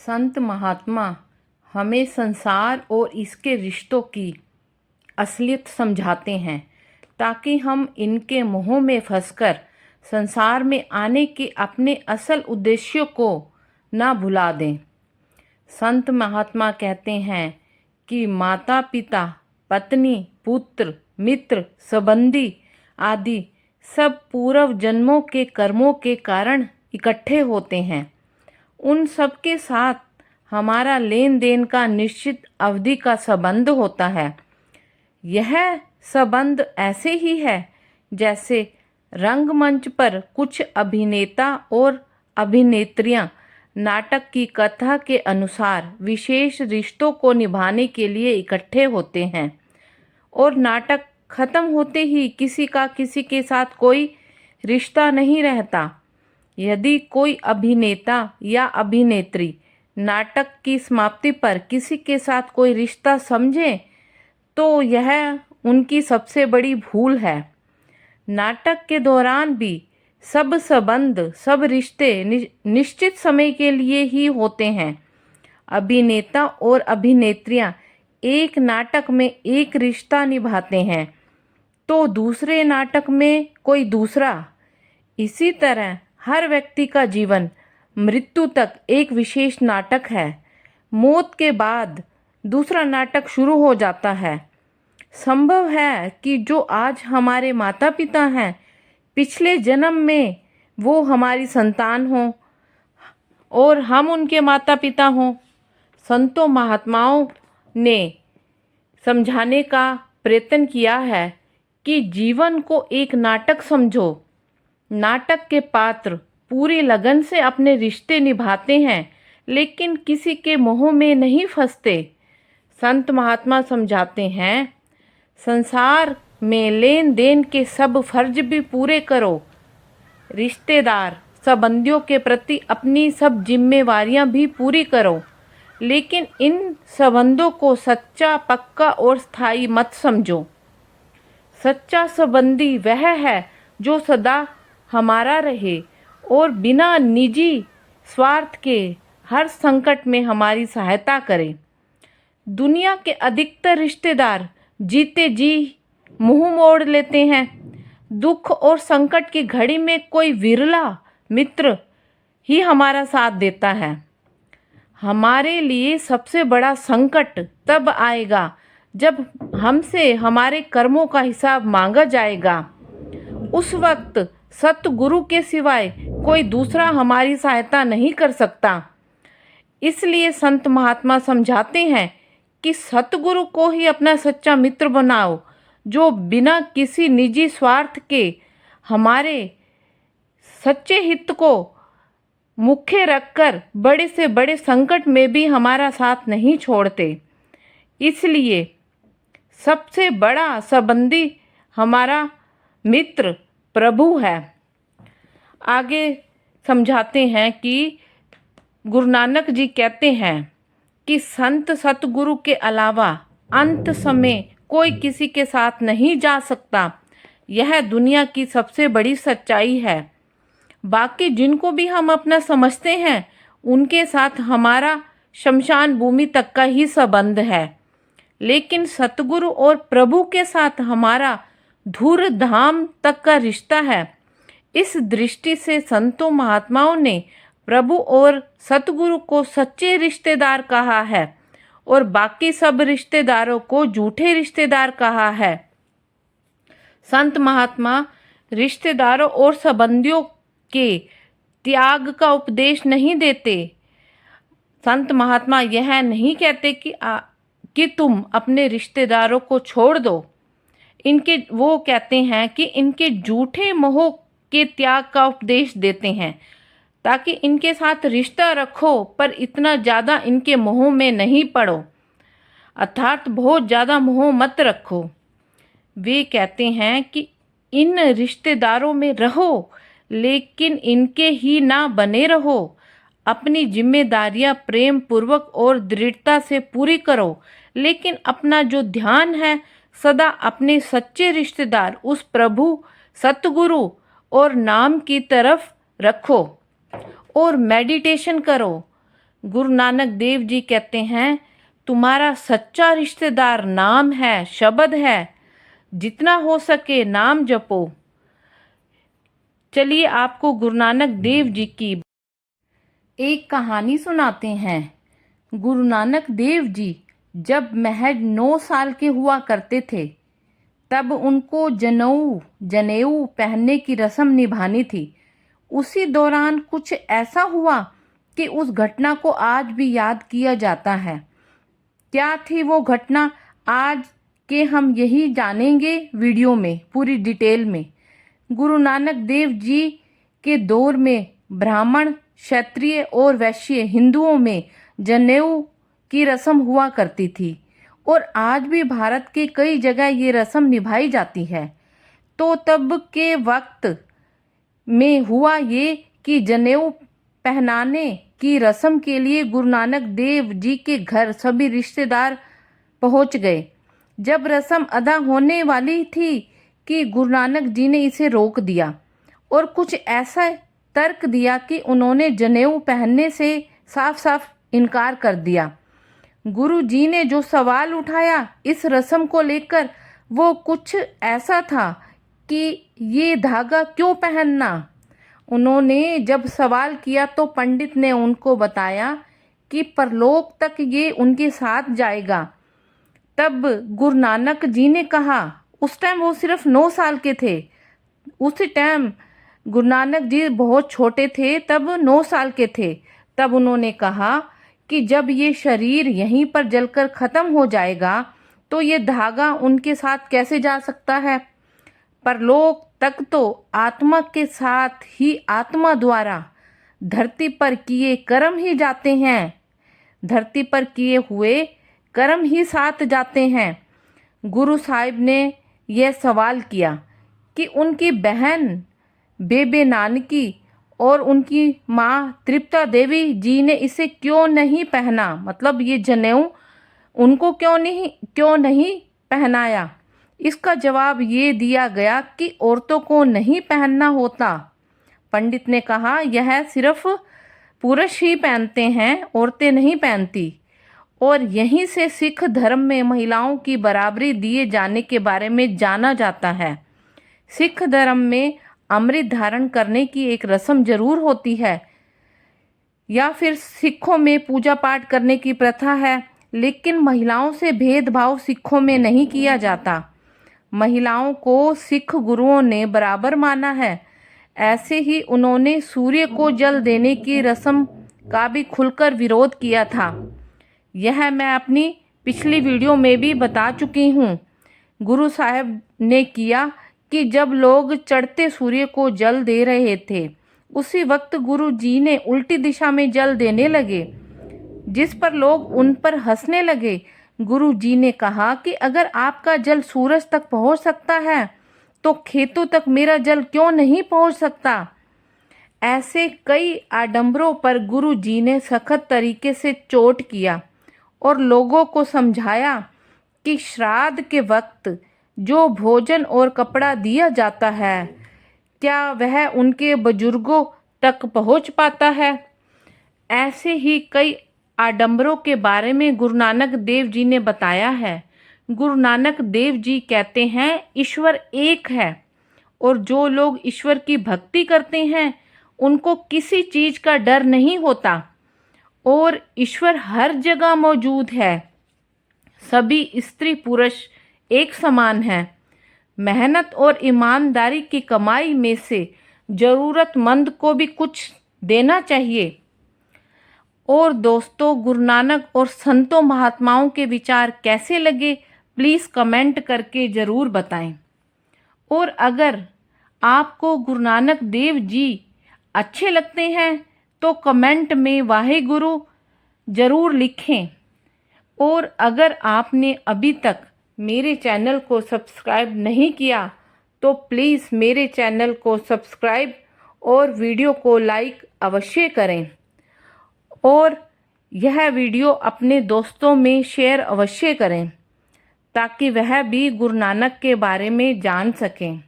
संत महात्मा हमें संसार और इसके रिश्तों की असलियत समझाते हैं ताकि हम इनके मोह में फंसकर संसार में आने के अपने असल उद्देश्यों को ना भुला दें। संत महात्मा कहते हैं कि माता पिता, पत्नी, पुत्र, मित्र, संबंधी आदि सब पूर्व जन्मों के कर्मों के कारण इकट्ठे होते हैं। उन सब के साथ हमारा लेन देन का निश्चित अवधि का संबंध होता है। यह संबंध ऐसे ही है जैसे रंगमंच पर कुछ अभिनेता और अभिनेत्रियां नाटक की कथा के अनुसार विशेष रिश्तों को निभाने के लिए इकट्ठे होते हैं और नाटक खत्म होते ही किसी का किसी के साथ कोई रिश्ता नहीं रहता। यदि कोई अभिनेता या अभिनेत्री नाटक की समाप्ति पर किसी के साथ कोई रिश्ता समझे तो यह उनकी सबसे बड़ी भूल है। नाटक के दौरान भी सब संबंध, सब रिश्ते निश्चित समय के लिए ही होते हैं। अभिनेता और अभिनेत्रियां एक नाटक में एक रिश्ता निभाते हैं तो दूसरे नाटक में कोई दूसरा। इसी तरह हर व्यक्ति का जीवन मृत्यु तक एक विशेष नाटक है। मौत के बाद दूसरा नाटक शुरू हो जाता है। संभव है कि जो आज हमारे माता पिता हैं, पिछले जन्म में वो हमारी संतान हों और हम उनके माता पिता हों। संतों महात्माओं ने समझाने का प्रयत्न किया है कि जीवन को एक नाटक समझो। नाटक के पात्र पूरी लगन से अपने रिश्ते निभाते हैं लेकिन किसी के मोह में नहीं फंसते। संत महात्मा समझाते हैं, संसार में लेन देन के सब फर्ज भी पूरे करो। रिश्तेदार संबंधियों के प्रति अपनी सब जिम्मेवारियां भी पूरी करो, लेकिन इन संबंधों को सच्चा, पक्का और स्थायी मत समझो। सच्चा संबंधी वह है जो सदा हमारा रहे और बिना निजी स्वार्थ के हर संकट में हमारी सहायता करे। दुनिया के अधिकतर रिश्तेदार जीते जी मुंह मोड़ लेते हैं। दुख और संकट की घड़ी में कोई विरला मित्र ही हमारा साथ देता है। हमारे लिए सबसे बड़ा संकट तब आएगा जब हमसे हमारे कर्मों का हिसाब मांगा जाएगा। उस वक्त सतगुरु के सिवाय कोई दूसरा हमारी सहायता नहीं कर सकता। इसलिए संत महात्मा समझाते हैं कि सतगुरु को ही अपना सच्चा मित्र बनाओ, जो बिना किसी निजी स्वार्थ के हमारे सच्चे हित को मुख्य रखकर बड़े से बड़े संकट में भी हमारा साथ नहीं छोड़ते। इसलिए सबसे बड़ा संबंधी हमारा मित्र प्रभु है। आगे समझाते हैं कि गुरु नानक जी कहते हैं कि संत सतगुरु के अलावा अंत समय कोई किसी के साथ नहीं जा सकता। यह दुनिया की सबसे बड़ी सच्चाई है। बाकी जिनको भी हम अपना समझते हैं उनके साथ हमारा शमशान भूमि तक का ही संबंध है, लेकिन सतगुरु और प्रभु के साथ हमारा धूर धाम तक का रिश्ता है। इस दृष्टि से संतों महात्माओं ने प्रभु और सतगुरु को सच्चे रिश्तेदार कहा है और बाकी सब रिश्तेदारों को झूठे रिश्तेदार कहा है। संत महात्मा रिश्तेदारों और संबंधियों के त्याग का उपदेश नहीं देते। संत महात्मा यह नहीं कहते कि तुम अपने रिश्तेदारों को छोड़ दो। वो कहते हैं कि इनके झूठे मोह के त्याग का उपदेश देते हैं ताकि इनके साथ रिश्ता रखो पर इतना ज़्यादा इनके मोह में नहीं पड़ो, अर्थात बहुत ज़्यादा मोह मत रखो। वे कहते हैं कि इन रिश्तेदारों में रहो लेकिन इनके ही ना बने रहो। अपनी जिम्मेदारियां प्रेम पूर्वक और दृढ़ता से पूरी करो, लेकिन अपना जो ध्यान है सदा अपने सच्चे रिश्तेदार उस प्रभु सतगुरु और नाम की तरफ रखो और मेडिटेशन करो। गुरु नानक देव जी कहते हैं, तुम्हारा सच्चा रिश्तेदार नाम है, शब्द है। जितना हो सके नाम जपो। चलिए आपको गुरु नानक देव जी की एक कहानी सुनाते हैं। गुरु नानक देव जी जब महज 9 साल के हुआ करते थे, तब उनको जनेऊ पहनने की रस्म निभानी थी। उसी दौरान कुछ ऐसा हुआ कि उस घटना को आज भी याद किया जाता है। क्या थी वो घटना, आज के हम यही जानेंगे वीडियो में पूरी डिटेल में। गुरु नानक देव जी के दौर में ब्राह्मण, क्षत्रिय और वैश्य हिंदुओं में जनेऊ की रस्म हुआ करती थी और आज भी भारत के कई जगह ये रस्म निभाई जाती है। तो तब के वक्त में हुआ ये कि जनेऊ पहनाने की रस्म के लिए गुरु नानक देव जी के घर सभी रिश्तेदार पहुंच गए। जब रस्म अदा होने वाली थी कि गुरु नानक जी ने इसे रोक दिया और कुछ ऐसा तर्क दिया कि उन्होंने जनेऊ पहनने से साफ साफ इनकार कर दिया। गुरु जी ने जो सवाल उठाया इस रस्म को लेकर, वो कुछ ऐसा था कि ये धागा क्यों पहनना। उन्होंने जब सवाल किया तो पंडित ने उनको बताया कि परलोक तक ये उनके साथ जाएगा। तब गुरु नानक जी ने कहा, उस टाइम वो सिर्फ 9 साल के थे। उस टाइम गुरु नानक जी बहुत छोटे थे, तब 9 साल के थे। तब उन्होंने कहा कि जब ये शरीर यहीं पर जलकर ख़त्म हो जाएगा तो ये धागा उनके साथ कैसे जा सकता है। परलोक तक तो आत्मा के साथ ही आत्मा द्वारा धरती पर किए कर्म ही जाते हैं। धरती पर किए हुए कर्म ही साथ जाते हैं। गुरु साहिब ने यह सवाल किया कि उनकी बहन बेबे नानकी और उनकी माँ तृप्ता देवी जी ने इसे क्यों नहीं पहना, मतलब ये जनेऊ उनको क्यों नहीं पहनाया। इसका जवाब ये दिया गया कि औरतों को नहीं पहनना होता। पंडित ने कहा, यह सिर्फ पुरुष ही पहनते हैं, औरतें नहीं पहनती। और यहीं से सिख धर्म में महिलाओं की बराबरी दिए जाने के बारे में जाना जाता है। सिख धर्म में अमृत धारण करने की एक रस्म जरूर होती है, या फिर सिखों में पूजा पाठ करने की प्रथा है, लेकिन महिलाओं से भेदभाव सिखों में नहीं किया जाता। महिलाओं को सिख गुरुओं ने बराबर माना है। ऐसे ही उन्होंने सूर्य को जल देने की रस्म का भी खुलकर विरोध किया था। यह मैं अपनी पिछली वीडियो में भी बता चुकी हूँ। गुरु साहब ने किया कि जब लोग चढ़ते सूर्य को जल दे रहे थे, उसी वक्त गुरु जी ने उल्टी दिशा में जल देने लगे, जिस पर लोग उन पर हंसने लगे। गुरु जी ने कहा कि अगर आपका जल सूरज तक पहुंच सकता है तो खेतों तक मेरा जल क्यों नहीं पहुंच सकता। ऐसे कई आडंबरों पर गुरु जी ने सख्त तरीके से चोट किया और लोगों को समझाया कि श्राद्ध के वक्त जो भोजन और कपड़ा दिया जाता है, क्या वह उनके बुजुर्गों तक पहुंच पाता है। ऐसे ही कई आडंबरों के बारे में गुरु नानक देव जी ने बताया है। गुरु नानक देव जी कहते हैं, ईश्वर एक है और जो लोग ईश्वर की भक्ति करते हैं उनको किसी चीज का डर नहीं होता और ईश्वर हर जगह मौजूद है। सभी स्त्री पुरुष एक समान हैं। मेहनत और ईमानदारी की कमाई में से ज़रूरतमंद को भी कुछ देना चाहिए। और दोस्तों, गुरु नानक और संतों महात्माओं के विचार कैसे लगे, प्लीज़ कमेंट करके ज़रूर बताएं। और अगर आपको गुरु नानक देव जी अच्छे लगते हैं तो कमेंट में वाहे गुरु ज़रूर लिखें। और अगर आपने अभी तक मेरे चैनल को सब्सक्राइब नहीं किया तो प्लीज़ मेरे चैनल को सब्सक्राइब और वीडियो को लाइक अवश्य करें और यह वीडियो अपने दोस्तों में शेयर अवश्य करें ताकि वह भी गुरु नानक के बारे में जान सकें।